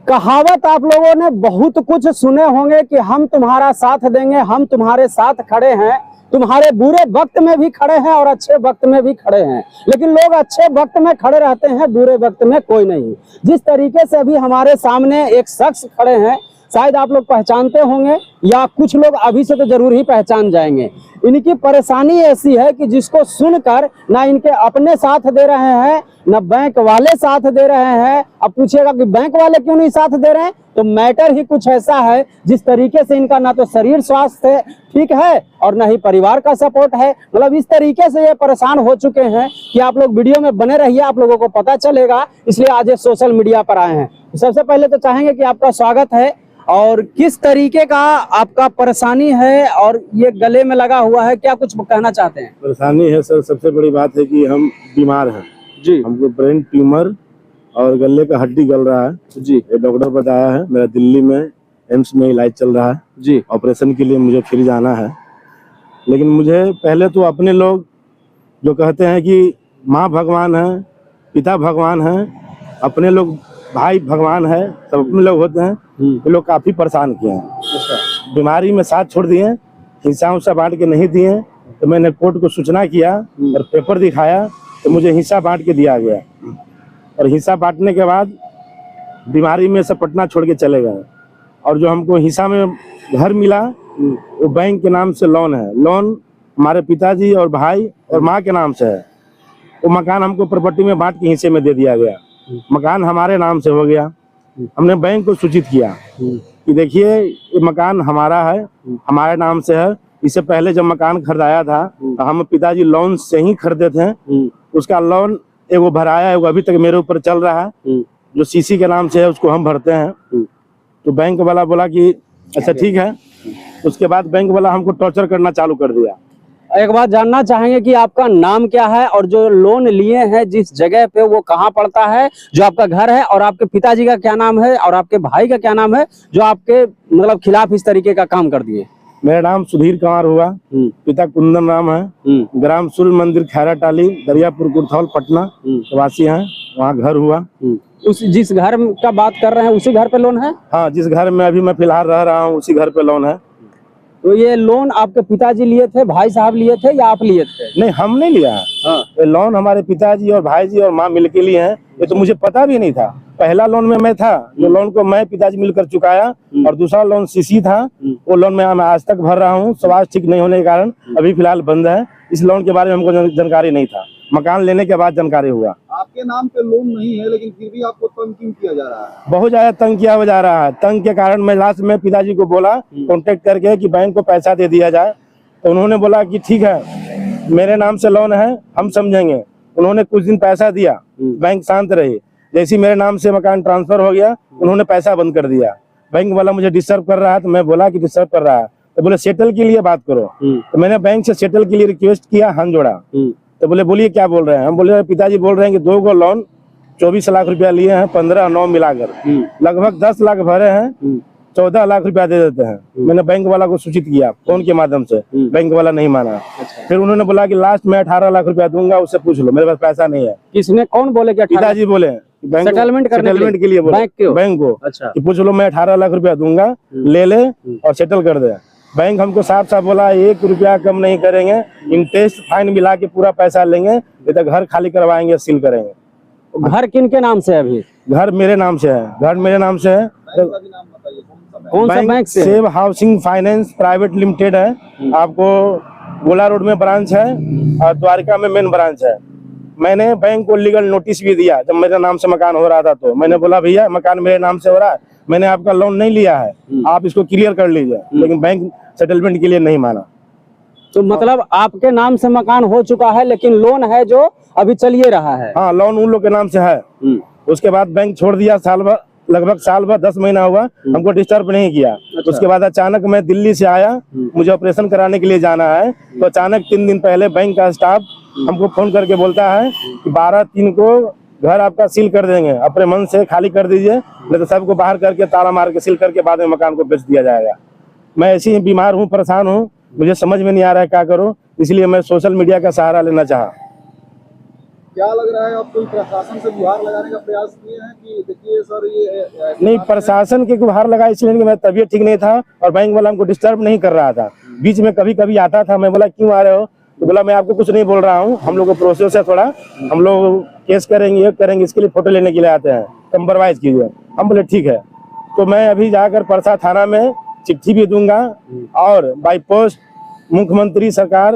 कहावत आप लोगों ने बहुत कुछ सुने होंगे कि हम तुम्हारा साथ देंगे, हम तुम्हारे साथ खड़े हैं, तुम्हारे बुरे वक्त में भी खड़े हैं और अच्छे वक्त में भी खड़े हैं। लेकिन लोग अच्छे वक्त में खड़े रहते हैं, बुरे वक्त में कोई नहीं। जिस तरीके से अभी हमारे सामने एक शख्स खड़े हैं, शायद आप लोग पहचानते होंगे या कुछ लोग अभी से तो जरूर ही पहचान जाएंगे। इनकी परेशानी ऐसी है कि जिसको सुनकर ना इनके अपने साथ दे रहे हैं, ना बैंक वाले साथ दे रहे हैं। अब पूछिएगा कि बैंक वाले क्यों नहीं साथ दे रहे हैं, तो मैटर ही कुछ ऐसा है जिस तरीके से इनका ना तो शरीर स्वास्थ्य ठीक है और ना ही परिवार का सपोर्ट है। मतलब इस तरीके से ये परेशान हो चुके हैं कि आप लोग वीडियो में बने रहिए, आप लोगों को पता चलेगा। इसलिए आज ये सोशल मीडिया पर आए हैं। सबसे पहले तो चाहेंगे कि आपका स्वागत है और किस तरीके का आपका परेशानी है और ये गले में लगा हुआ है, क्या कुछ कहना चाहते हैं? परेशानी है सर, सबसे बड़ी बात है कि हम बीमार हैं जी। हमको ब्रेन ट्यूमर और गले का हड्डी गल रहा है जी। ये डॉक्टर बताया है। मेरा दिल्ली में एम्स में इलाज चल रहा है जी। ऑपरेशन के लिए मुझे फिर जाना है। लेकिन मुझे पहले तो अपने लोग जो कहते हैं कि माँ भगवान है, पिता भगवान है, अपने लोग भाई भगवान है, सब अपने लोग होते हैं, ये लोग काफी परेशान किए हैं। बीमारी में साथ छोड़ दिए, हिस्सा उस्सा बांट के नहीं दिए। तो मैंने कोर्ट को सूचना किया और पेपर दिखाया तो मुझे हिस्सा बांट के दिया गया और हिस्सा बांटने के बाद बीमारी में सब पटना छोड़ के चले गए। और जो हमको हिस्सा में घर मिला वो बैंक के नाम से लोन है। लोन हमारे पिताजी और भाई और माँ के नाम से है। वो मकान हमको प्रॉपर्टी में बांट के हिस्से में दे दिया गया। मकान हमारे नाम से हो गया। हमने बैंक को सूचित किया कि देखिए ये मकान हमारा है, हमारे नाम से है। इससे पहले जब मकान खरीदाया था तो हम पिताजी लोन से ही खरीदे थे। उसका लोन एगो भराया है, वो अभी तक मेरे ऊपर चल रहा है। जो सीसी के नाम से है उसको हम भरते हैं। तो बैंक वाला बोला कि अच्छा ठीक है। उसके बाद बैंक वाला हमको टॉर्चर करना चालू कर दिया। एक बात जानना चाहेंगे कि आपका नाम क्या है और जो लोन लिए हैं जिस जगह पे वो कहाँ पड़ता है, जो आपका घर है, और आपके पिताजी का क्या नाम है और आपके भाई का क्या नाम है जो आपके मतलब खिलाफ इस तरीके का काम कर दिए? मेरा नाम सुधीर कुमार हुआ, पिता कुंदन राम है, ग्राम सूर्य मंदिर खैरा टाली दरियापुर गुरथौल पटना वासी हैं। वहाँ घर हुआ। उस जिस घर का बात कर रहे हैं उसी घर पे लोन है? हाँ, जिस घर में अभी मैं फिलहाल रह रहा हूँ उसी घर पे लोन है। तो ये लोन आपके पिताजी लिए थे, भाई साहब लिए थे या आप लिए थे? नहीं, हम नहीं लिया है। हाँ। ये लोन हमारे पिताजी और भाईजी और माँ मिलके लिए हैं। ये तो मुझे पता भी नहीं था। पहला लोन में मैं था, जो लोन को मैं पिताजी मिलकर चुकाया, और दूसरा लोन सीसी था। वो लोन में मैं आज तक भर रहा हूँ। स्वास्थ्य ठीक नहीं होने के कारण अभी फिलहाल बंद है। इस लोन के बारे में हमको जानकारी नहीं था। मकान लेने के बाद जानकारी हुआ। आपके नाम पे लोन नहीं है लेकिन फिर भी आपको तंग क्यों किया जा रहा है? बहुत ज्यादा तंग किया जा रहा है। तंग के कारण मैं लास्ट में पिताजी को बोला कांटेक्ट करके कि बैंक को पैसा दे दिया जाए। तो उन्होंने बोला कि ठीक है, मेरे नाम से लोन है, हम समझेंगे। उन्होंने कुछ दिन पैसा दिया, बैंक शांत रही। जैसे मेरे नाम से मकान ट्रांसफर हो गया, उन्होंने पैसा बंद कर दिया। बैंक वाला मुझे डिस्टर्ब कर रहा है, तो मैं बोला कि डिस्टर्ब कर रहा है तो बोले सेटल के लिए बात करो। तो मैंने बैंक से सेटल के लिए रिक्वेस्ट किया, हाथ जोड़ा। तो बोले बोलिए क्या बोल रहे हैं? हम बोले पिताजी बोल रहे हैं कि 2 गो लोन 24 लाख रुपया लिए हैं, 15-9 मिलाकर लगभग 10 लाख भरे हैं, 14 लाख रुपया दे देते हैं। मैंने बैंक वाला को सूचित किया फोन के माध्यम से, बैंक वाला नहीं माना। फिर उन्होंने बोला कि लास्ट में 18 लाख रुपया दूंगा, उससे पूछ लो, मेरे पास पैसा नहीं है। किसने, कौन बोले? क्या पिताजी बोले सेटलमेंट के लिए बोले बैंक को। अच्छा। कि पूछ लो, मैं 18 लाख रुपया दूंगा, ले ले और सेटल कर दे। बैंक हमको साफ साफ बोला 1 रुपया कम नहीं करेंगे, इंटरेस्ट फाइन मिला के पूरा पैसा लेंगे, नहीं तो घर खाली करवाएंगे, सील करेंगे। घर किन के नाम से है अभी? घर मेरे नाम से है। घर मेरे नाम से है। बैंक का भी नाम बताइए, कौन सा बैंक से? Save housing finance private limited है। आपको गोला रोड में ब्रांच है और द्वारका में मेन ब्रांच है। मैंने बैंक को लीगल नोटिस भी दिया जब मेरे नाम से मकान हो रहा था। तो मैंने बोला भैया मकान मेरे नाम से हो रहा है, मैंने आपका लोन नहीं लिया है, आप इसको क्लियर कर लीजिए। लेकिन बैंक सेटलमेंट के लिए नहीं माना। तो मतलब आपके नाम से मकान हो चुका है लेकिन लोन है जो अभी चलिए रहा है? हाँ, लोन उन लोग के नाम से है। उसके बाद बैंक छोड़ दिया। साल भर, लगभग साल भर 10 महीना हुआ, हमको डिस्टर्ब नहीं किया। अच्छा। उसके बाद अचानक मैं दिल्ली से आया, मुझे ऑपरेशन कराने के लिए जाना है। तो अचानक 3 दिन पहले बैंक का स्टाफ हमको फोन करके बोलता है कि 12/3 को घर आपका सील कर देंगे, अपने मन से खाली कर दीजिए, नहीं तो सबको बाहर करके ताला मार के सील करके बाद में मकान को बेच दिया जाएगा। मैं ऐसे ही बीमार हूँ, परेशान हूँ, मुझे समझ में नहीं आ रहा है क्या करूँ, इसलिए मैं सोशल मीडिया का सहारा लेना चाहा। क्या लग रहा है, आप कोई प्रशासन से गुहार लगाने का प्रयास किए हैं कि देखिए सर ये नहीं, प्रशासन के गुहार लगा इसलिए कि मेरा तबीयत ठीक नहीं था और बैंक वाला हमको डिस्टर्ब नहीं कर रहा था। बीच में कभी कभी आता था, मैं बोला क्यों आ रहे हो, तो बोला मैं आपको कुछ नहीं बोल रहा हूँ, हम लोग को प्रोसेस है थोड़ा, हम लोग केस करेंगे, ये करेंगे, इसके लिए फोटो लेने के लिए आते हैं, कंप्रोमाइज कीजिए। हम बोले ठीक है। तो मैं अभी जाकर परसा थाना में चिट्ठी भी दूंगा और बाई पोस्ट मुख्यमंत्री सरकार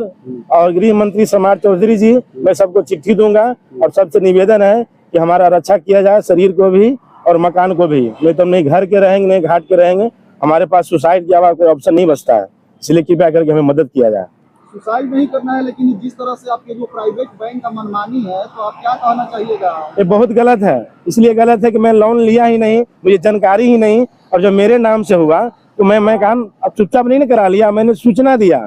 और गृह मंत्री समाज चौधरी जी, मैं सबको चिट्ठी दूंगा और सबसे निवेदन है कि हमारा रक्षा किया जाए, शरीर को भी और मकान को भी। नहीं तो नहीं घर के रहेंगे, नहीं घाट के रहेंगे, हमारे पास सुसाइड के अलावा कोई ऑप्शन नहीं बचता है। इसलिए कृपया करके हमें मदद किया जाए। सुसाइड नहीं करना है, लेकिन जिस तरह से आपके जो प्राइवेट बैंक का मनमानी है, तो आप क्या कहना चाहिएगा? ये बहुत गलत है। इसलिए गलत है कि मैं लोन लिया ही नहीं, मुझे जानकारी ही नहीं, और जब मेरे नाम से हुआ तो मैं कहा अब चुपचाप नहीं करा लिया, मैंने सूचना दिया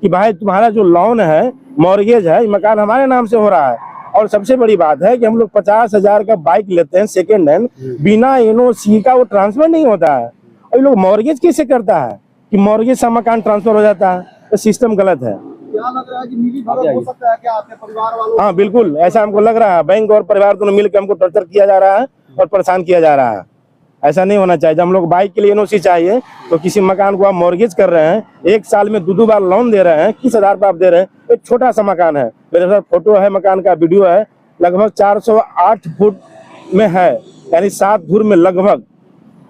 कि भाई तुम्हारा जो लोन है, मॉर्गेज है, मकान हमारे नाम से हो रहा है। और सबसे बड़ी बात है कि हम लोग 50,000 का बाइक लेते हैं सेकेंड हैंड, बिना एनओसी का वो ट्रांसफर नहीं होता है। और ये लोग मॉर्गेज कैसे करता है कि मॉर्गेज से मकान ट्रांसफर हो जाता है? तो सिस्टम गलत है। क्या लग रहा है कि मिली भगत हो सकता है क्या आपके परिवार वालों? हाँ बिल्कुल, ऐसा हमको लग रहा है। बैंक और परिवार दोनों मिलकर हमको टॉर्चर किया जा रहा है और परेशान किया जा रहा है। ऐसा नहीं होना चाहिए। जब हम लोग बाइक के लिए एनओसी चाहिए तो किसी मकान को आप मॉर्गेज कर रहे हैं, एक साल में 2 बार लोन दे रहे हैं, किस आधार पर आप दे रहे हैं? एक छोटा सा मकान है, मेरे पास फोटो है, मकान का वीडियो है, लगभग 408 फुट में है, यानी 7 धुर में लगभग।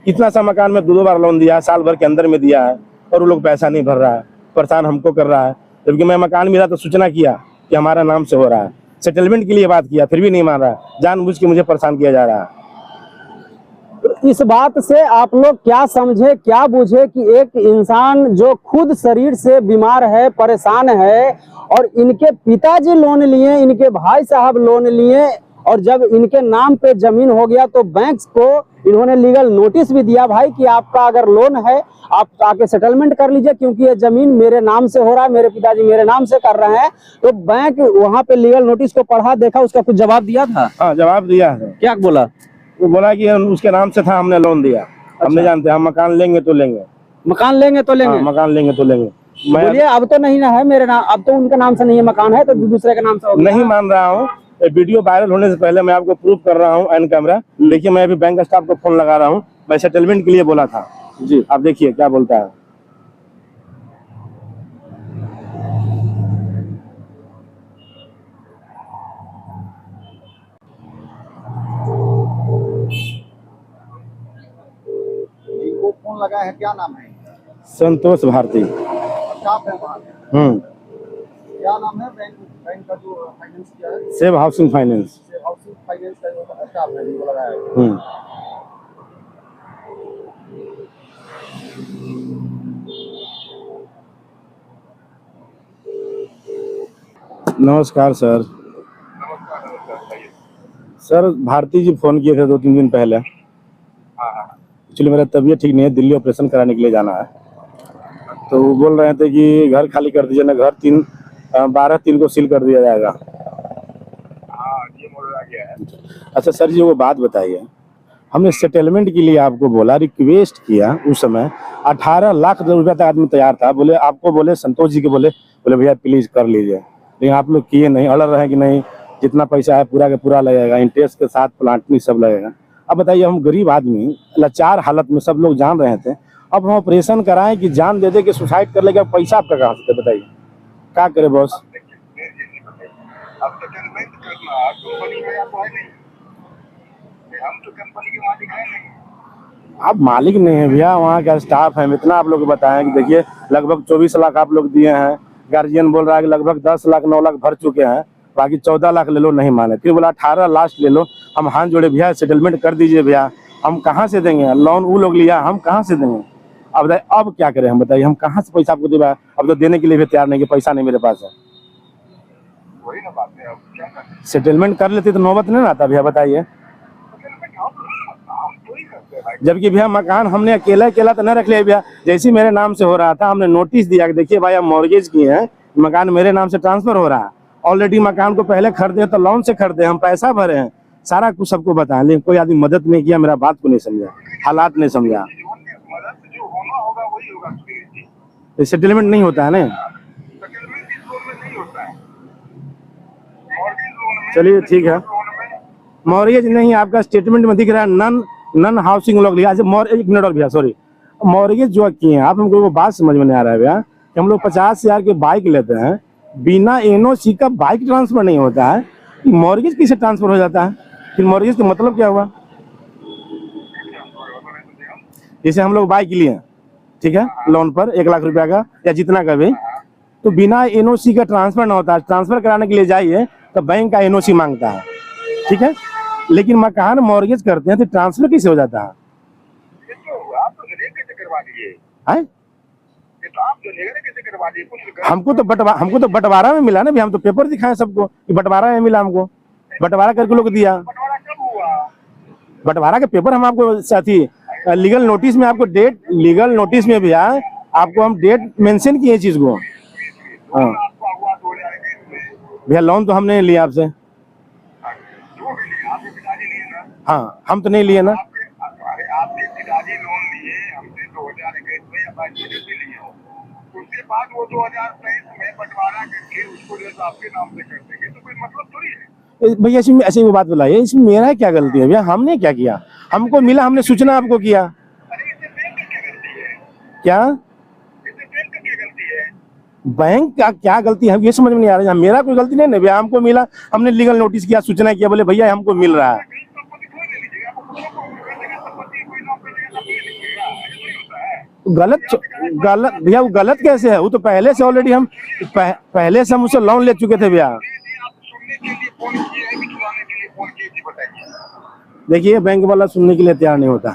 इतना सा मकान में 2 बार लोन दिया है, साल भर के अंदर में दिया है, और वो लोग पैसा नहीं भर रहा है, परेशान हमको कर रहा है। जबकि मैं मकान मिला तो सूचना किया कि हमारा नाम से हो रहा है, सेटलमेंट के लिए बात किया, फिर भी नहीं मान रहा है, जानबूझ के मुझे परेशान किया जा रहा है। इस बात से आप लोग क्या समझे, क्या बुझे कि एक इंसान जो खुद शरीर से बीमार है, परेशान है, और इनके पिताजी लोन लिए, इनके भाई साहब लोन लिए, और जब इनके नाम पे जमीन हो गया तो बैंक को इन्होंने लीगल नोटिस भी दिया, भाई कि आपका अगर लोन है आप आके सेटलमेंट कर लीजिए, क्योंकि ये जमीन मेरे नाम से हो रहा है, मेरे पिताजी मेरे नाम से कर रहे हैं। तो बैंक वहां पे लीगल नोटिस को पढ़ा, देखा, उसका कुछ जवाब दिया था? हाँ, जवाब दिया है। क्या बोला? वो बोला कि उसके नाम से था, हमने लोन दिया। हमने जानते हैं, हम मकान लेंगे तो लेंगे, मकान लेंगे तो लेंगे। हाँ, मकान लेंगे तो लेंगे। मैं बोलिए अब तो नहीं ना है मेरे नाम, अब तो उनके नाम से नहीं है मकान, है तो दूसरे के नाम से हो गया। नहीं मान रहा हूँ। वीडियो वायरल होने से पहले मैं आपको प्रूफ कर रहा हूँ एन कैमरा। देखिए, मैं अभी बैंक स्टाफ को फोन लगा रहा हूँ, मैं सेटलमेंट के लिए बोला था जी। आप देखिए क्या बोलता है। जिनको फोन लगाए हैं, क्या नाम है? संतोष भारती। स्टाफ है वहाँ पे। क्या नाम है बैंक का जो फाइनेंस किया है? Save housing finance. Housing finance का स्टाफ है जिनको लगाया है। नमस्कार सर। सर, भारती जी फोन किए थे 2-3 दिन पहले। एक्चुअली मेरा तबीयत ठीक नहीं है, दिल्ली ऑपरेशन कराने के लिए जाना है। तो वो बोल रहे थे कि घर खाली कर दीजिए ना, घर 12/3 को सील कर दिया जाएगा। अच्छा सर जी, वो बात बताइए, हमने सेटलमेंट के लिए आपको बोला, रिक्वेस्ट किया, उस समय 18 लाख रुपया तक आदमी तैयार था। बोले आपको, बोले संतोष जी के बोले भैया प्लीज कर लीजिए, लेकिन आप लोग किए नहीं, अड़ रहे कि नहीं जितना पैसा है पूरा का पूरा लगेगा, इंटरेस्ट के साथ प्लांटनी सब लगेगा। अब बताइए, हम गरीब आदमी लाचार हालत में, सब लोग जान रहे थे, अब हम ऑपरेशन कराएं कि जान दे दे के सुसाइड कर लेगा, पैसा आपका कहाँ से? बताइए क्या करे बॉस? आप मालिक नहीं है भैया, वहाँ का स्टाफ है। इतना आप लोग बताएं कि देखिए लगभग 24 लाख आप लोग दिए हैं, गार्जियन बोल रहा है कि लगभग 10 लाख 9 लाख भर चुके हैं, बाकी 14 लाख ले लो, नहीं माने। फिर बोला 18 लास्ट ले लो। हम हाथ जोड़े, भैया सेटलमेंट कर दीजिए भैया, हम कहाँ से देंगे? लोन वो लोग लिया, हम कहाँ से देंगे? अब बताइए, अब क्या करें हम? बताइए हम कहाँ से पैसा आपको देगा? अब तो देने के लिए भी तैयार नहीं कि पैसा नहीं मेरे पास है। वही ना बात है, अब क्या करें? सेटलमेंट कर लेते तो नौबत नहीं आता भैया, बताइए। जबकि भैया मकान हमने अकेला तो न रख लिया भैया, जैसे मेरे नाम से हो रहा था हमने नोटिस दिया कि देखिए भाई आप मॉर्गेज किए हैं, मकान मेरे नाम से ट्रांसफर हो रहा है। ऑलरेडी मकान को पहले खरीदे तो लोन से खरीदे, हम पैसा भरे हैं, सारा कुछ सबको बताया, लेकिन कोई आदमी मदद नहीं किया, मेरा बात को नहीं समझा, हालात नहीं समझा। सेटलमेंट नहीं होता है ना, चलिए ठीक है। मॉर्गेज नहीं, आपका स्टेटमेंट में दिख रहा है नन हाउसिंग लोग लिया। एक मिनट और भैया, सॉरी, मॉर्गेज जो किए हैं आप, हमको वो बात समझ में नहीं आ रहा है भैया कि हम लोग 50,000 के बाइक लेते हैं, बिना एनओसी का बाइक ट्रांसफर नहीं होता है, मॉर्गेज कैसे ट्रांसफर हो जाता है? फिर मॉर्गेज का मतलब क्या हुआ? जैसे हम लोग बाइक लिए, ठीक है, लोन पर 1 लाख रुपया का या जितना का भी, तो बिना एनओसी का ट्रांसफर ना होता है। ट्रांसफर कराने के लिए जाइए तो बैंक का एनओसी मांगता है, ठीक है, लेकिन मकान मॉर्गेज करते हैं तो ट्रांसफर कैसे हो जाता है? हमको तो बंटवारा में मिला ना भी, हम तो पेपर दिखाए सबको कि बंटवारा में मिला, हमको बंटवारा करके लोग दिया। बंटवारा के पेपर हम आपको साथी लीगल नोटिस में, आपको डेट लीगल नोटिस में भैया आपको हम डेट मेंशन किए चीज को। हाँ भैया, लोन तो हमने लिया आपसे। हाँ, हम तो नहीं लिए ना। आपने पिताजी लोन लिए हमसे 2021 में या 22 में लिए हो, उसके बाद वो 2023 में बंटवारा करके उसको जो आपके नाम से कर देंगे, तो कोई मतलब थोड़ी है भैया। इसमें ऐसी वो बात बताइए, इसमें मेरा क्या गलती है भैया? हमने क्या किया? हमको मिला, हमने सूचना आपको किया। अरे इससे बैंक की क्या गलती है? क्या इससे बैंक की क्या गलती है? बैंक का क्या गलती है, ये समझ में नहीं आ रहा है। मेरा कोई गलती नहीं है भैया, हमको मिला, हमने लीगल नोटिस किया, सूचना किया, बोले भैया हमको मिल रहा है। गलत गलत भैया, वो गलत कैसे है? वो तो पहले से ऑलरेडी हम पहले से हम उससे लोन ले चुके थे भैया। देखिए, बैंक वाला सुनने के लिए तैयार नहीं होता।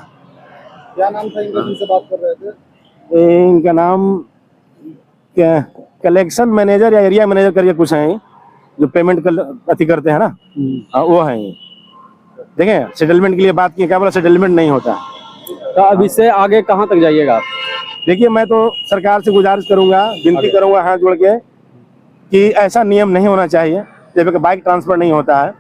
क्या नाम था इनका जिनसे बात कर रहे थे? इनका नाम क्या, कलेक्शन मैनेजर या एरिया मैनेजर करके कुछ है, जो पेमेंट अति करते हैं ना, वो है। देखें, सेटलमेंट के लिए बात की, क्या बोला सेटलमेंट नहीं होता। तो अब इससे आगे कहाँ तक जाइएगा आप? देखिए, मैं तो सरकार से गुजारिश करूंगा, विनती करूंगा हाथ जोड़ के कि ऐसा नियम नहीं होना चाहिए। जब बाइक ट्रांसफर नहीं होता है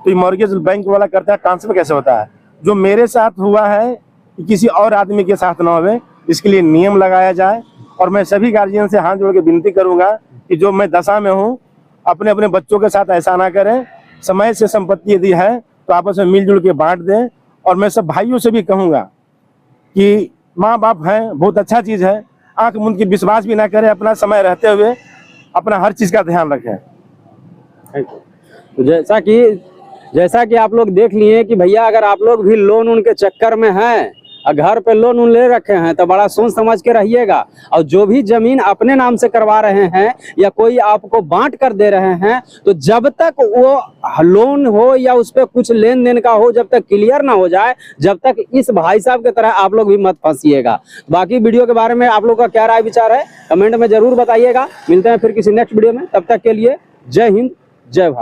तो मॉर्गेज बैंक वाला करता है, ट्रांसफर कैसे होता है? जो मेरे साथ हुआ है कि किसी और आदमी के साथ ना हो, इसके लिए नियम लगाया जाए। और मैं सभी गार्जियन से हाथ जोड़ के विनती करूंगा कि जो मैं दशा में हूँ, अपने अपने बच्चों के साथ ऐसा ना करें। समय से संपत्ति यदि है तो आपस में मिलजुल के बांट दें। और मैं सब भाइयों से भी कहूँगा कि माँ बाप हैं, बहुत अच्छा चीज़ है, आंख मूंद के विश्वास भी ना करें, अपना समय रहते हुए अपना हर चीज़ का ध्यान रखें। तो जैसा कि आप लोग देख लिए कि भैया, अगर आप लोग भी लोन उनके चक्कर में हैं और घर पे लोन उन ले रखे हैं तो बड़ा सोच समझ के रहिएगा। और जो भी जमीन अपने नाम से करवा रहे हैं या कोई आपको बांट कर दे रहे हैं, तो जब तक वो लोन हो या उस पर कुछ लेन देन का हो, जब तक क्लियर ना हो जाए, जब तक इस भाई साहब की तरह आप लोग भी मत फंसिएगा। बाकी वीडियो के बारे में आप लोग का क्या राय विचार है कमेंट में जरूर बताइएगा। मिलते हैं फिर किसी नेक्स्ट वीडियो में, तब तक के लिए जय हिंद, जय भारत।